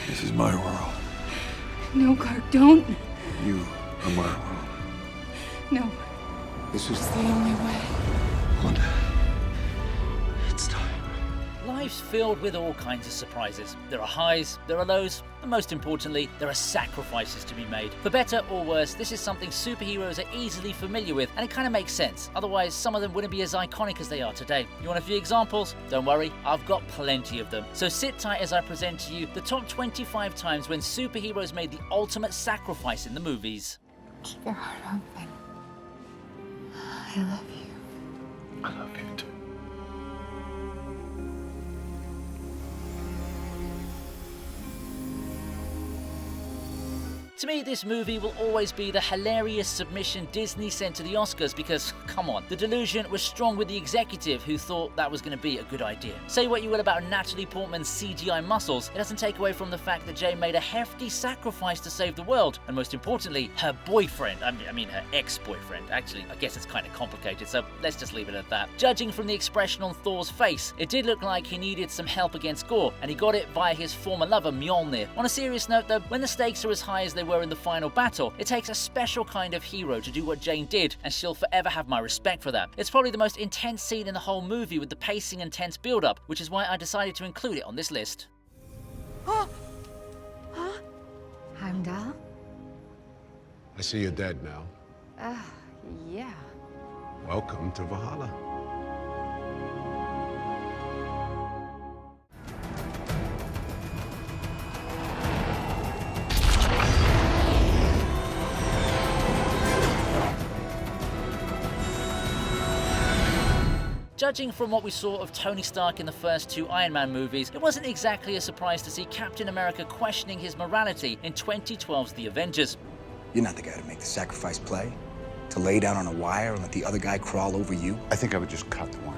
This is my world. No, Clark, don't. You are my world. No. This is The only way. Wanda. It's time. Life's filled with all kinds of surprises. There are highs, there are lows, and most importantly, there are sacrifices to be made. For better or worse, this is something superheroes are easily familiar with, and it kind of makes sense. Otherwise, some of them wouldn't be as iconic as they are today. You want a few examples? Don't worry, I've got plenty of them. So sit tight as I present to you the top 25 times when superheroes made the ultimate sacrifice in the movies. Keep your heart open. I love you. I love you too. To me, this movie will always be the hilarious submission Disney sent to the Oscars because, come on, the delusion was strong with the executive who thought that was going to be a good idea. Say what you will about Natalie Portman's CGI muscles, it doesn't take away from the fact that Jane made a hefty sacrifice to save the world, and most importantly, her boyfriend, I mean her ex-boyfriend. Actually, I guess it's kind of complicated, so let's just leave it at that. Judging from the expression on Thor's face, it did look like he needed some help against Gore, and he got it via his former lover, Mjolnir. On a serious note though, when the stakes are as high as they were in the final battle, it takes a special kind of hero to do what Jane did, and she'll forever have my respect for that. It's probably the most intense scene in the whole movie with the pacing and tense build-up, which is why I decided to include it on this list. Heimdall? I see you're dead now. Yeah. Welcome to Valhalla. Judging from what we saw of Tony Stark in the first two Iron Man movies, it wasn't exactly a surprise to see Captain America questioning his morality in 2012's The Avengers. You're not the guy to make the sacrifice play, to lay down on a wire and let the other guy crawl over you. I think I would just cut the wire.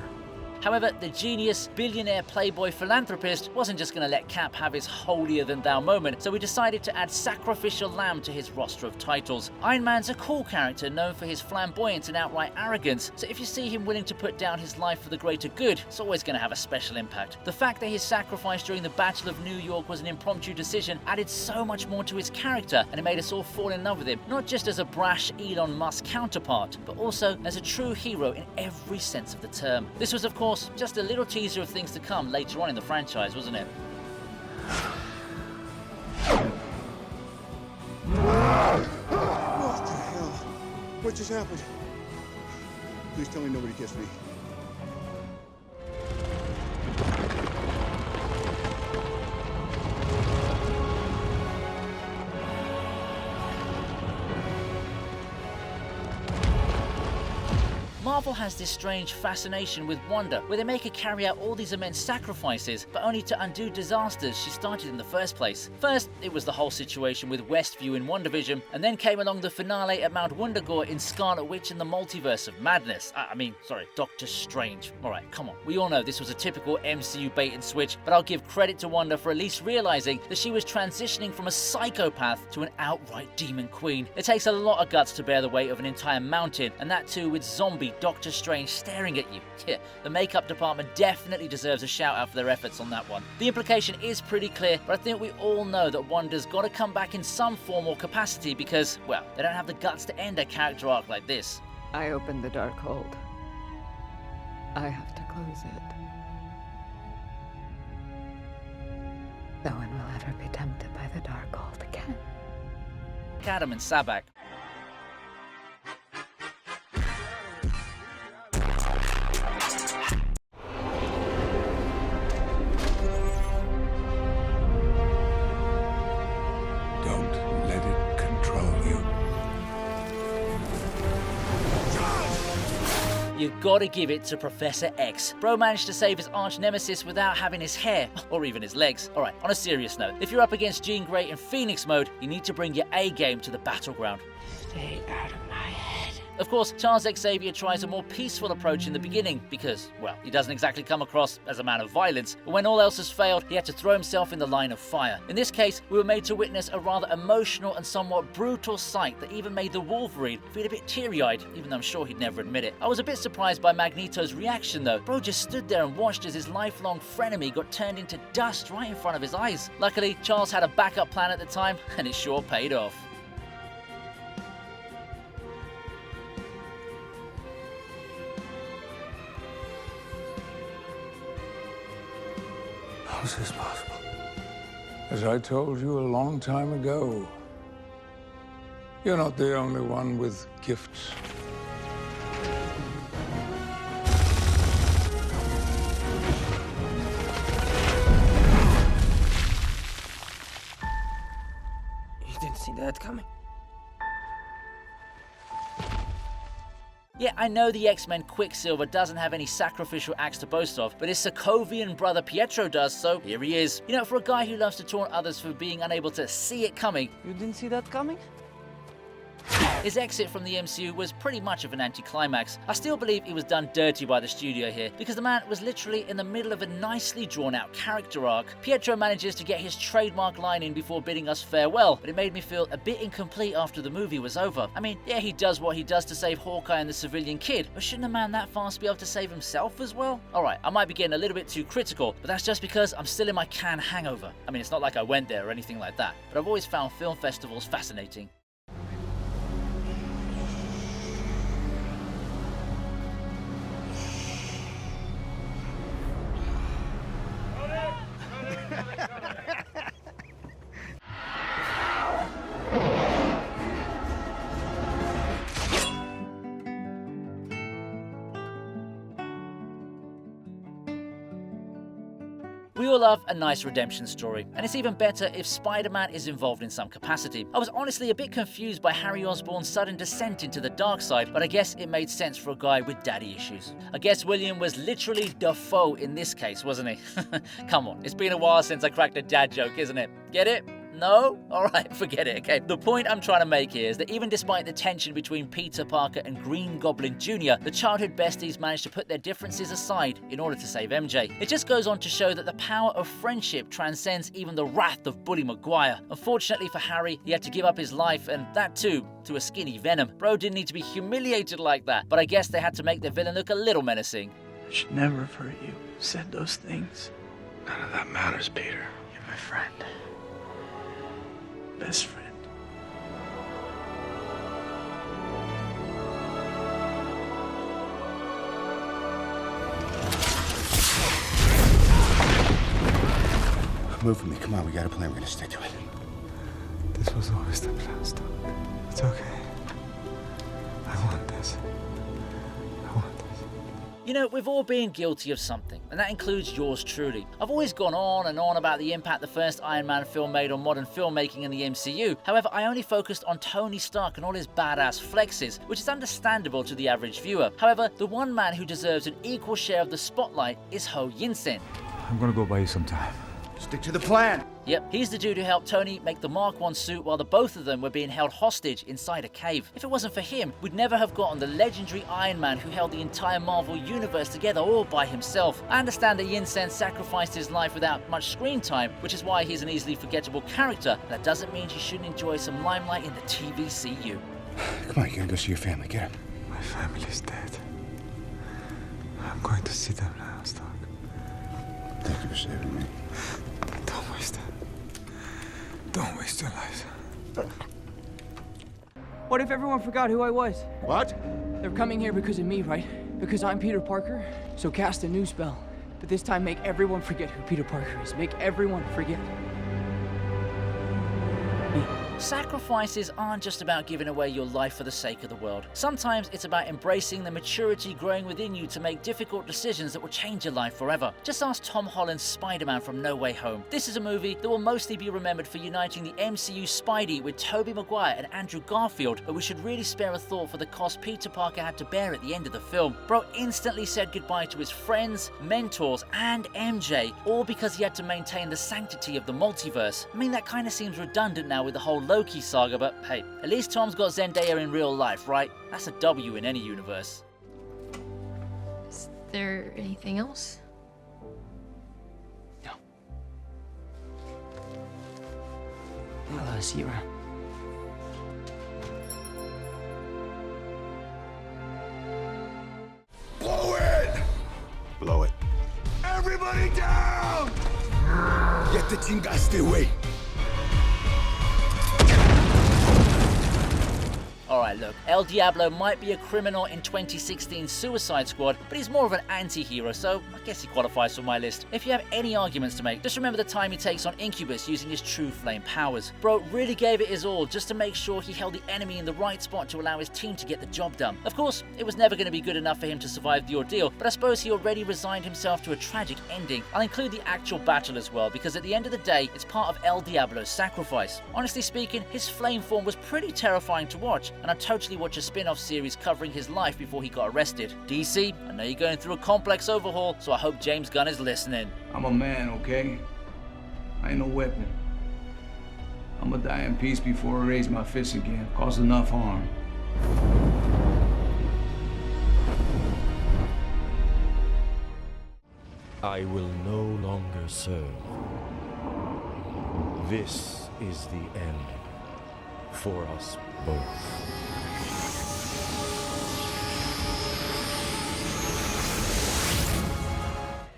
However, the genius, billionaire, playboy philanthropist wasn't just going to let Cap have his holier-than-thou moment, so we decided to add sacrificial lamb to his roster of titles. Iron Man's a cool character known for his flamboyance and outright arrogance, so if you see him willing to put down his life for the greater good, it's always going to have a special impact. The fact that his sacrifice during the Battle of New York was an impromptu decision added so much more to his character, and it made us all fall in love with him, not just as a brash Elon Musk counterpart, but also as a true hero in every sense of the term. This was, of course, just a little teaser of things to come later on in the franchise, wasn't it? What the hell? What just happened? Please tell me nobody kissed me. Marvel has this strange fascination with Wanda, where they make her carry out all these immense sacrifices, but only to undo disasters she started in the first place. First, it was the whole situation with Westview in WandaVision, and then came along the finale at Mount Wundagore in Scarlet Witch and the Multiverse of Madness. Doctor Strange. Alright, come on. We all know this was a typical MCU bait and switch, but I'll give credit to Wanda for at least realizing that she was transitioning from a psychopath to an outright demon queen. It takes a lot of guts to bear the weight of an entire mountain, and that too with zombie Doctor Strange staring at you. Yeah, the makeup department definitely deserves a shout out for their efforts on that one. The implication is pretty clear, but I think we all know that Wanda's got to come back in some form or capacity because, well, they don't have the guts to end a character arc like this. I opened the Darkhold. I have to close it. No one will ever be tempted by the Darkhold again. Adam and Sabak. Don't let it control you. You've got to give it to Professor X. Bro managed to save his arch nemesis without having his hair, or even his legs. Alright, on a serious note, if you're up against Jean Grey in Phoenix mode, you need to bring your A game to the battleground. Stay out of my head. Of course, Charles Xavier tries a more peaceful approach in the beginning because, well, he doesn't exactly come across as a man of violence, but when all else has failed, he had to throw himself in the line of fire. In this case, we were made to witness a rather emotional and somewhat brutal sight that even made the Wolverine feel a bit teary-eyed, even though I'm sure he'd never admit it. I was a bit surprised by Magneto's reaction though. Bro just stood there and watched as his lifelong frenemy got turned into dust right in front of his eyes. Luckily, Charles had a backup plan at the time, and it sure paid off. How is this possible? As I told you a long time ago, you're not the only one with gifts. You didn't see that coming. Yeah, I know the X-Men Quicksilver doesn't have any sacrificial acts to boast of, but his Sokovian brother Pietro does, so here he is. You know, for a guy who loves to taunt others for being unable to see it coming, You didn't see that coming? his exit from the MCU was pretty much of an anticlimax. I still believe he was done dirty by the studio here, because the man was literally in the middle of a nicely drawn out character arc. Pietro manages to get his trademark line in before bidding us farewell, but it made me feel a bit incomplete after the movie was over. I mean, yeah, he does what he does to save Hawkeye and the civilian kid, but shouldn't a man that fast be able to save himself as well? Alright, I might be getting a little bit too critical, but that's just because I'm still in my Cannes hangover. I mean, it's not like I went there or anything like that, but I've always found film festivals fascinating. We all love a nice redemption story, and it's even better if Spider-Man is involved in some capacity. I was honestly a bit confused by Harry Osborn's sudden descent into the dark side, but I guess it made sense for a guy with daddy issues. I guess William was literally Dafoe in this case, wasn't he? Come on, it's been a while since I cracked a dad joke, isn't it? Get it? No? Alright, forget it, okay? The point I'm trying to make here is that even despite the tension between Peter Parker and Green Goblin Jr., the childhood besties managed to put their differences aside in order to save MJ. It just goes on to show that the power of friendship transcends even the wrath of Bully Maguire. Unfortunately for Harry, he had to give up his life, and that too, to a skinny Venom. Bro didn't need to be humiliated like that, but I guess they had to make their villain look a little menacing. I should never have hurt you. Said those things. None of that matters, Peter. You're my friend. Best friend. Move with me. Come on, we got a plan. We're gonna stick to it. This was always the plan, Doc. It's okay. I want this. I want this. You know, we've all been guilty of something, and that includes yours truly. I've always gone on and on about the impact the first Iron Man film made on modern filmmaking in the MCU. However, I only focused on Tony Stark and all his badass flexes, which is understandable to the average viewer. However, the one man who deserves an equal share of the spotlight is Yinsen. I'm gonna go buy you some time. Stick to the plan. Yep, he's the dude who helped Tony make the Mark I suit while the both of them were being held hostage inside a cave. If it wasn't for him, we'd never have gotten the legendary Iron Man who held the entire Marvel universe together all by himself. I understand that Yinsen sacrificed his life without much screen time, which is why he's an easily forgettable character. That doesn't mean he shouldn't enjoy some limelight in the TVCU. Come on, you gotta go see your family. Get up. My family's dead. I'm going to see them now, Stark. Thank you for saving me. Don't waste it. Don't waste your life. What if everyone forgot who I was? What? They're coming here because of me, right? Because I'm Peter Parker? So cast a new spell. But this time make everyone forget who Peter Parker is. Make everyone forget. Sacrifices aren't just about giving away your life for the sake of the world. Sometimes it's about embracing the maturity growing within you to make difficult decisions that will change your life forever. Just ask Tom Holland's Spider-Man from No Way Home. This is a movie that will mostly be remembered for uniting the MCU Spidey with Tobey Maguire and Andrew Garfield, but we should really spare a thought for the cost Peter Parker had to bear at the end of the film. Bro instantly said goodbye to his friends, mentors, and MJ, all because he had to maintain the sanctity of the multiverse. I mean, that kind of seems redundant now with the whole Loki saga, but hey, at least Tom's got Zendaya in real life, right? That's a W in any universe. Is there anything else? No. I'll see you around. Blow it! Blow it. Everybody down! Get the chingaste away. Alright, look, El Diablo might be a criminal in 2016's Suicide Squad, but he's more of an anti-hero, so I guess he qualifies for my list. If you have any arguments to make, just remember the time he takes on Incubus using his true flame powers. Bro really gave it his all just to make sure he held the enemy in the right spot to allow his team to get the job done. Of course, it was never going to be good enough for him to survive the ordeal, but I suppose he already resigned himself to a tragic ending. I'll include the actual battle as well, because at the end of the day, it's part of El Diablo's sacrifice. Honestly speaking, his flame form was pretty terrifying to watch, and I'd totally watch a spin-off series covering his life before he got arrested. DC, I know you're going through a complex overhaul, so I hope James Gunn is listening. I'm a man, okay? I ain't no weapon. I'ma die in peace before I raise my fist again. Cause enough harm. I will no longer serve. This is the end for us both.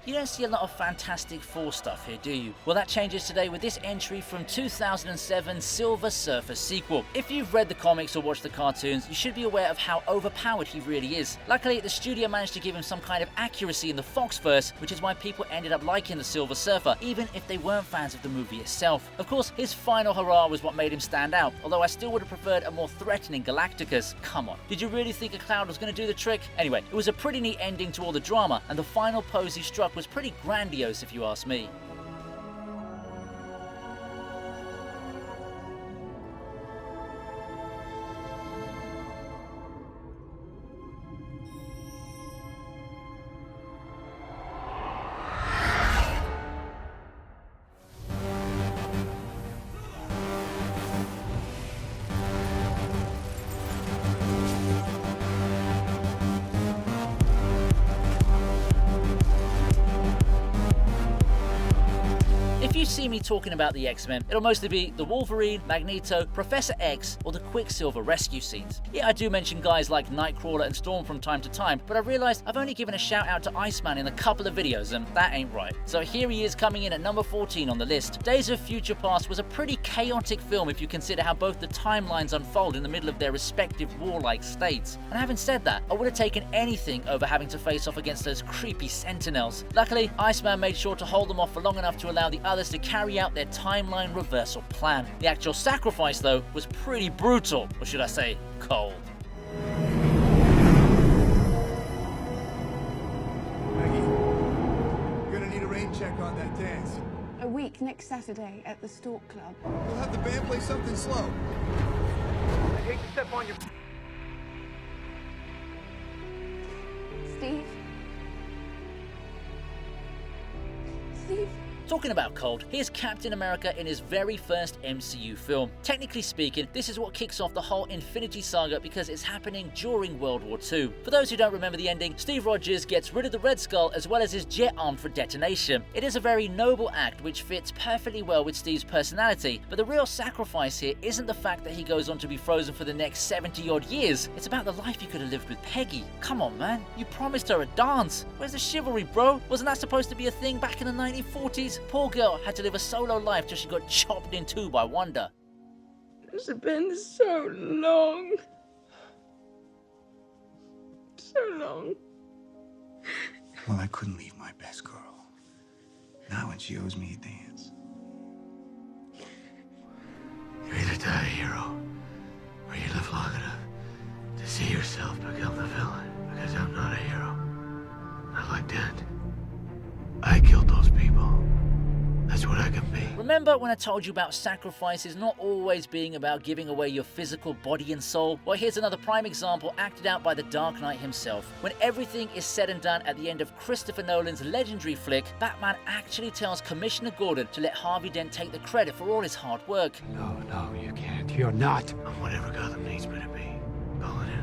You don't see a lot of Fantastic Four stuff here, do you? Well, that changes today with this entry from 2007's Silver Surfer sequel. If you've read the comics or watched the cartoons, you should be aware of how overpowered he really is. Luckily, the studio managed to give him some kind of accuracy in the Foxverse, which is why people ended up liking the Silver Surfer, even if they weren't fans of the movie itself. Of course, his final hurrah was what made him stand out, although I still would have preferred a more threatening Galacticus. Come on, did you really think a cloud was going to do the trick? Anyway, it was a pretty neat ending to all the drama, and the final pose he struck was pretty grandiose if you ask me. If you see me talking about the X-Men, it'll mostly be the Wolverine, Magneto, Professor X, or the Quicksilver rescue scenes. Yeah, I do mention guys like Nightcrawler and Storm from time to time, but I realized I've only given a shout out to Iceman in a couple of videos, and that ain't right. So here he is coming in at number 14 on the list. Days of Future Past was a pretty chaotic film if you consider how both the timelines unfold in the middle of their respective warlike states. And having said that, I would have taken anything over having to face off against those creepy Sentinels. Luckily, Iceman made sure to hold them off for long enough to allow the others to carry out their timeline reversal plan. The actual sacrifice, though, was pretty brutal, or should I say, cold. Maggie, you're gonna need a rain check on that dance. A week next Saturday at the Stork Club. We'll have the band play something slow. I hate to step on your... Steve? Steve? Talking about cold, here's Captain America in his very first MCU film. Technically speaking, this is what kicks off the whole Infinity Saga because it's happening during World War II. For those who don't remember the ending, Steve Rogers gets rid of the Red Skull as well as his jet armed for detonation. It is a very noble act which fits perfectly well with Steve's personality, but the real sacrifice here isn't the fact that he goes on to be frozen for the next 70 odd years. It's about the life he could have lived with Peggy. Come on, man, you promised her a dance. Where's the chivalry, bro? Wasn't that supposed to be a thing back in the 1940s? Poor girl had to live a solo life till she got chopped in two by Wanda. It's been so long. So long. Well, I couldn't leave my best girl. Not when she owes me a dance. You either die a hero, or you live long enough to see yourself become the villain. Because I'm not a hero. Not like that. I killed those people. That's what I can be. Remember when I told you about sacrifices not always being about giving away your physical body and soul? Well, here's another prime example acted out by the Dark Knight himself. When everything is said and done at the end of Christopher Nolan's legendary flick, Batman actually tells Commissioner Gordon to let Harvey Dent take the credit for all his hard work. No, you can't. You're not. I'm whatever Gotham needs me to be. Call it in.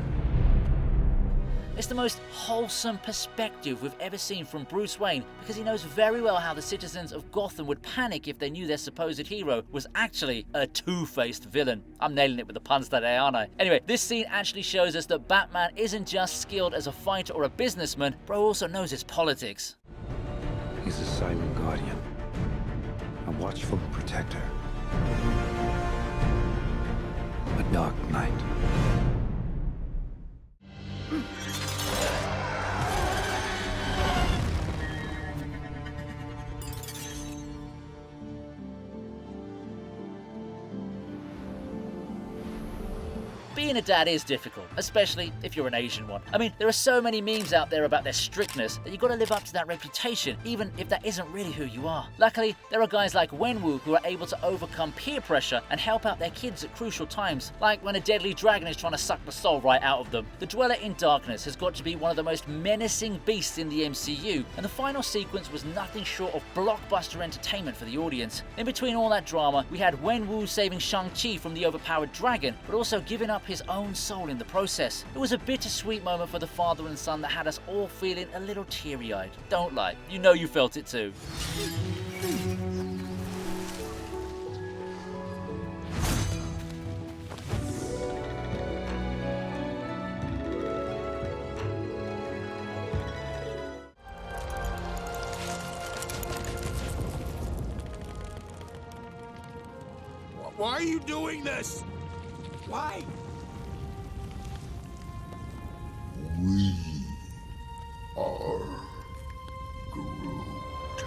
It's the most wholesome perspective we've ever seen from Bruce Wayne, because he knows very well how the citizens of Gotham would panic if they knew their supposed hero was actually a two-faced villain. I'm nailing it with the puns today, aren't I? Anyway, this scene actually shows us that Batman isn't just skilled as a fighter or a businessman, bro also knows his politics. He's a silent guardian, a watchful protector, a dark knight. Being a dad is difficult, especially if you're an Asian one. I mean, there are so many memes out there about their strictness that you've got to live up to that reputation, even if that isn't really who you are. Luckily, there are guys like Wen Wu who are able to overcome peer pressure and help out their kids at crucial times, like when a deadly dragon is trying to suck the soul right out of them. The Dweller in Darkness has got to be one of the most menacing beasts in the MCU, and the final sequence was nothing short of blockbuster entertainment for the audience. In between all that drama, we had Wen Wu saving Shang-Chi from the overpowered dragon, but also giving up his own soul in the process. It was a bittersweet moment for the father and son that had us all feeling a little teary-eyed. Don't lie, you know you felt it too. Why are you doing this? Why? We are Groot.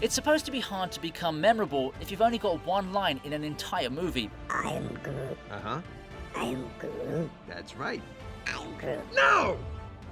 It's supposed to be hard to become memorable if you've only got one line in an entire movie. I am Groot. Uh-huh. I am Groot. That's right. I'm Groot. No!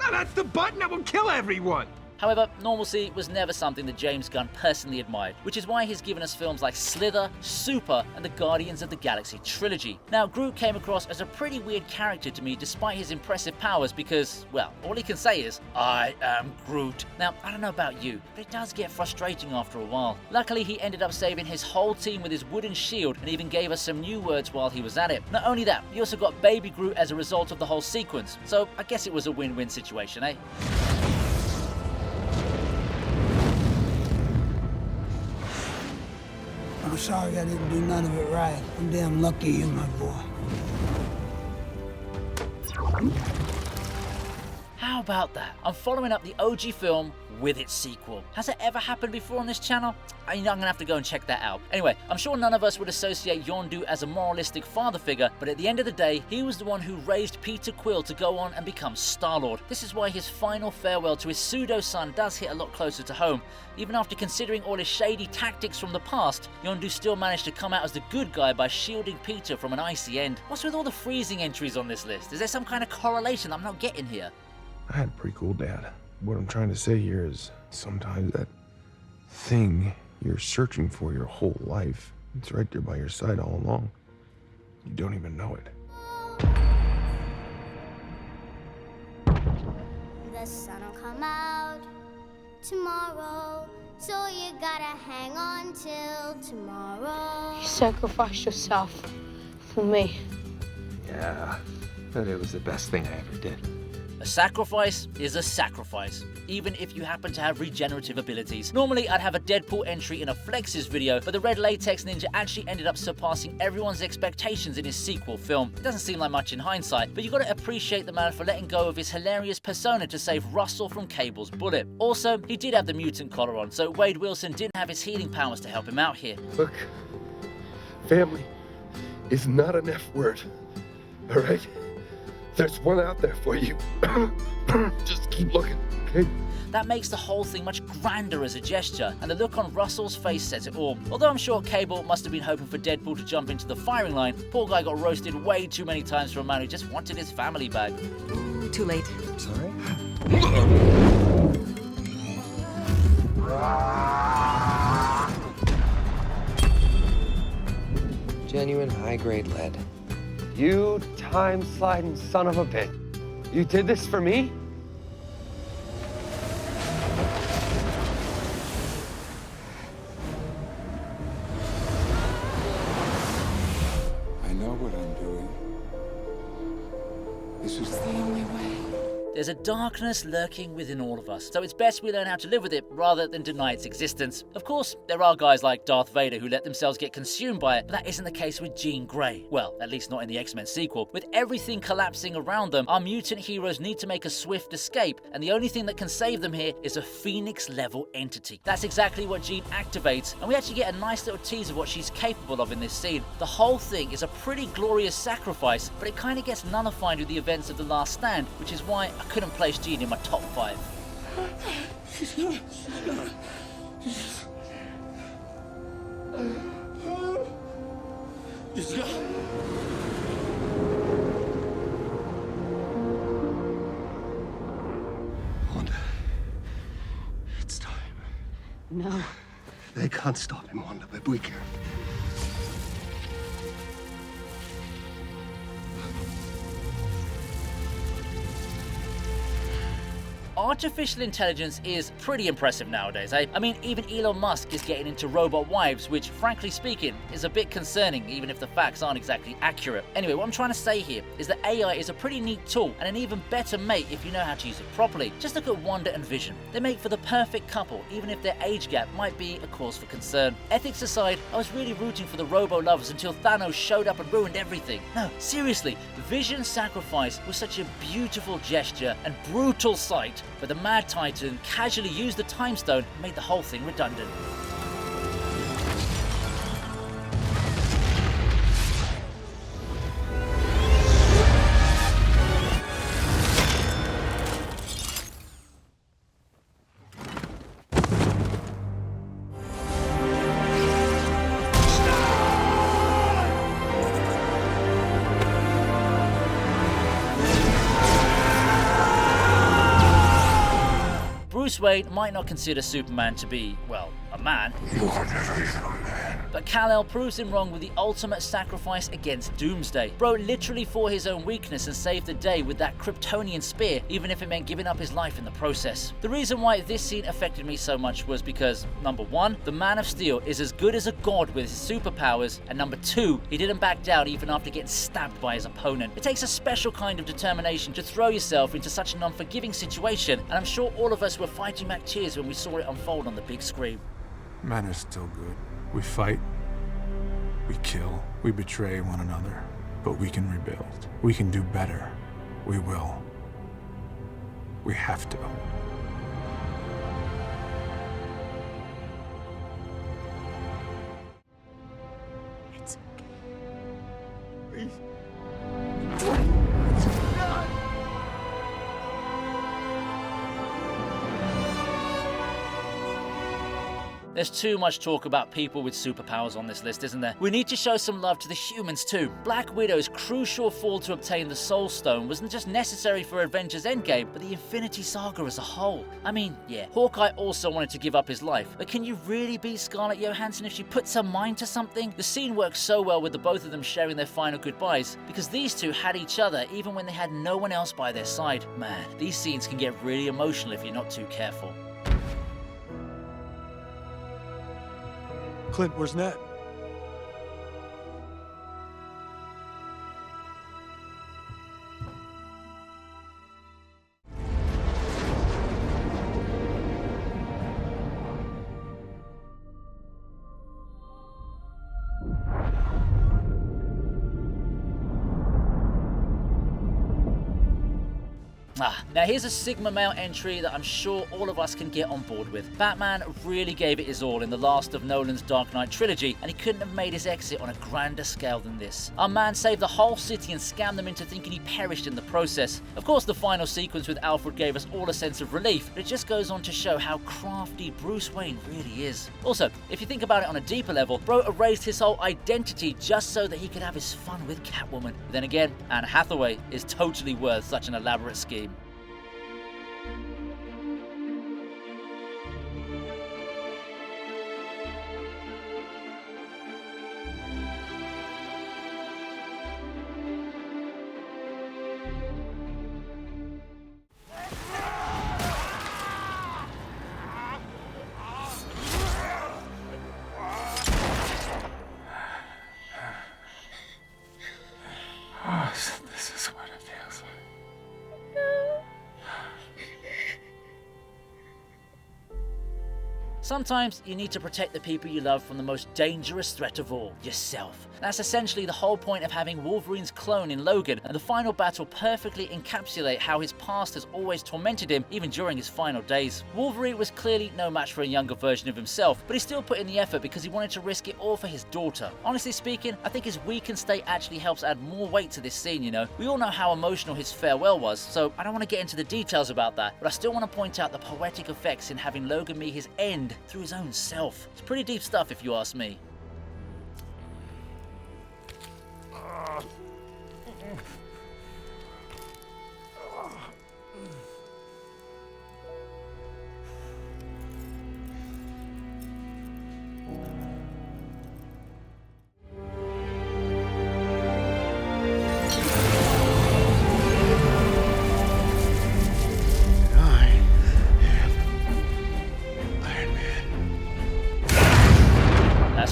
No, that's the button that will kill everyone! However, normalcy was never something that James Gunn personally admired, which is why he's given us films like Slither, Super, and the Guardians of the Galaxy trilogy. Now, Groot came across as a pretty weird character to me despite his impressive powers because, well, all he can say is, I am Groot. Now, I don't know about you, but it does get frustrating after a while. Luckily, he ended up saving his whole team with his wooden shield and even gave us some new words while he was at it. Not only that, he also got Baby Groot as a result of the whole sequence, so I guess it was a win-win situation, eh? I'm sorry I didn't do none of it right. I'm damn lucky you're my boy. How about that? I'm following up the OG film with its sequel. Has it ever happened before on this channel? I'm gonna have to go and check that out. Anyway, I'm sure none of us would associate Yondu as a moralistic father figure, but at the end of the day, he was the one who raised Peter Quill to go on and become Star-Lord. This is why his final farewell to his pseudo-son does hit a lot closer to home. Even after considering all his shady tactics from the past, Yondu still managed to come out as the good guy by shielding Peter from an icy end. What's with all the freezing entries on this list? Is there some kind of correlation I'm not getting here? I had a pretty cool dad. What I'm trying to say here is sometimes that thing you're searching for your whole life, it's right there by your side all along. You don't even know it. The sun will come out tomorrow, so you gotta hang on till tomorrow. You sacrificed yourself for me. Yeah, but it was the best thing I ever did. A sacrifice is a sacrifice, even if you happen to have regenerative abilities. Normally, I'd have a Deadpool entry in a Flexes video, but the Red Latex Ninja actually ended up surpassing everyone's expectations in his sequel film. It doesn't seem like much in hindsight, but you gotta appreciate the man for letting go of his hilarious persona to save Russell from Cable's bullet. Also, he did have the mutant collar on, so Wade Wilson didn't have his healing powers to help him out here. Look, family is not an F word, all right? There's one out there for you. Just keep looking, okay? That makes the whole thing much grander as a gesture, and the look on Russell's face says it all. Although I'm sure Cable must have been hoping for Deadpool to jump into the firing line, poor guy got roasted way too many times for a man who just wanted his family back. Ooh, too late. Sorry? Genuine high-grade lead. You time-sliding son of a bitch. You did this for me? I know what I'm doing. This is the only way. There's a darkness lurking within all of us, so it's best we learn how to live with it rather than deny its existence. Of course, there are guys like Darth Vader who let themselves get consumed by it, but that isn't the case with Jean Grey. Well, at least not in the X-Men sequel. With everything collapsing around them, our mutant heroes need to make a swift escape, and the only thing that can save them here is a Phoenix-level entity. That's exactly what Jean activates, and we actually get a nice little tease of what she's capable of in this scene. The whole thing is a pretty glorious sacrifice, but it kind of gets nullified with the events of The Last Stand, which is why I couldn't place Jean in my top 5. She's not. She's not. Wanda, it's time. No. They can't stop him, Wanda, but we can. Artificial intelligence is pretty impressive nowadays, eh? I mean, even Elon Musk is getting into robot wives, which, frankly speaking, is a bit concerning, even if the facts aren't exactly accurate. Anyway, what I'm trying to say here is that AI is a pretty neat tool and an even better mate if you know how to use it properly. Just look at Wanda and Vision. They make for the perfect couple, even if their age gap might be a cause for concern. Ethics aside, I was really rooting for the robo-lovers until Thanos showed up and ruined everything. No, seriously, Vision's sacrifice was such a beautiful gesture and brutal sight, but the Mad Titan casually used the Time Stone and made the whole thing redundant. Bruce Wayne might not consider Superman to be, well, a man. You are never even a man. But Kal-El proves him wrong with the ultimate sacrifice against Doomsday. Bro literally fought his own weakness and saved the day with that Kryptonian spear, even if it meant giving up his life in the process. The reason why this scene affected me so much was because, number one, the Man of Steel is as good as a god with his superpowers, and number two, he didn't back down even after getting stabbed by his opponent. It takes a special kind of determination to throw yourself into such an unforgiving situation, and I'm sure all of us were fighting back tears when we saw it unfold on the big screen. Men are still good. We fight, we kill, we betray one another, but we can rebuild. We can do better. We will. We have to. It's okay. Please. There's too much talk about people with superpowers on this list, isn't there? We need to show some love to the humans too. Black Widow's crucial fall to obtain the Soul Stone wasn't just necessary for Avengers Endgame, but the Infinity Saga as a whole. I mean, yeah, Hawkeye also wanted to give up his life, but can you really beat Scarlett Johansson if she puts her mind to something? The scene works so well with the both of them sharing their final goodbyes, because these two had each other even when they had no one else by their side. Man, these scenes can get really emotional if you're not too careful. Clint, where's Ned? Now here's a Sigma male entry that I'm sure all of us can get on board with. Batman really gave it his all in the last of Nolan's Dark Knight trilogy, and he couldn't have made his exit on a grander scale than this. Our man saved the whole city and scammed them into thinking he perished in the process. Of course, the final sequence with Alfred gave us all a sense of relief, but it just goes on to show how crafty Bruce Wayne really is. Also, if you think about it on a deeper level, bro erased his whole identity just so that he could have his fun with Catwoman. But then again, Anne Hathaway is totally worth such an elaborate scheme. Sometimes you need to protect the people you love from the most dangerous threat of all, yourself. That's essentially the whole point of having Wolverine's clone in Logan, and the final battle perfectly encapsulate how his past has always tormented him, even during his final days. Wolverine was clearly no match for a younger version of himself, but he still put in the effort because he wanted to risk it all for his daughter. Honestly speaking, I think his weakened state actually helps add more weight to this scene, you know. We all know how emotional his farewell was, so I don't want to get into the details about that, but I still want to point out the poetic effects in having Logan meet his end through his own self. It's pretty deep stuff if you ask me.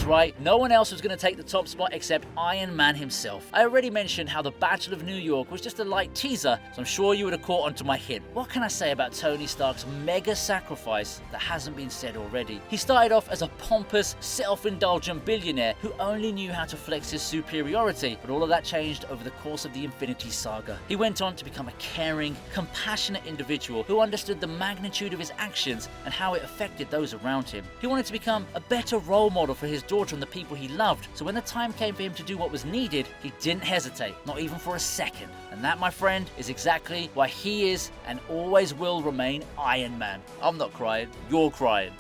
Right, no one else was going to take the top spot except Iron Man himself. I already mentioned how the Battle of New York was just a light teaser, so I'm sure you would have caught onto my hint. What can I say about Tony Stark's mega sacrifice that hasn't been said already? He started off as a pompous, self-indulgent billionaire who only knew how to flex his superiority, but all of that changed over the course of the Infinity Saga. He went on to become a caring, compassionate individual who understood the magnitude of his actions and how it affected those around him. He wanted to become a better role model for his daughter and the people he loved, so when the time came for him to do what was needed, he didn't hesitate, not even for a second. And that, my friend, is exactly why he is and always will remain Iron Man. I'm not crying, you're crying.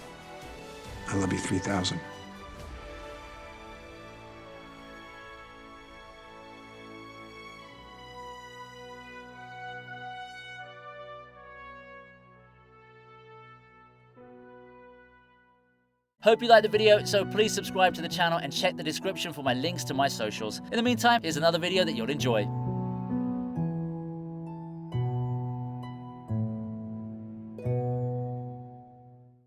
I love you 3,000. Hope you liked the video, so please subscribe to the channel and check the description for my links to my socials. In the meantime, here's another video that you'll enjoy.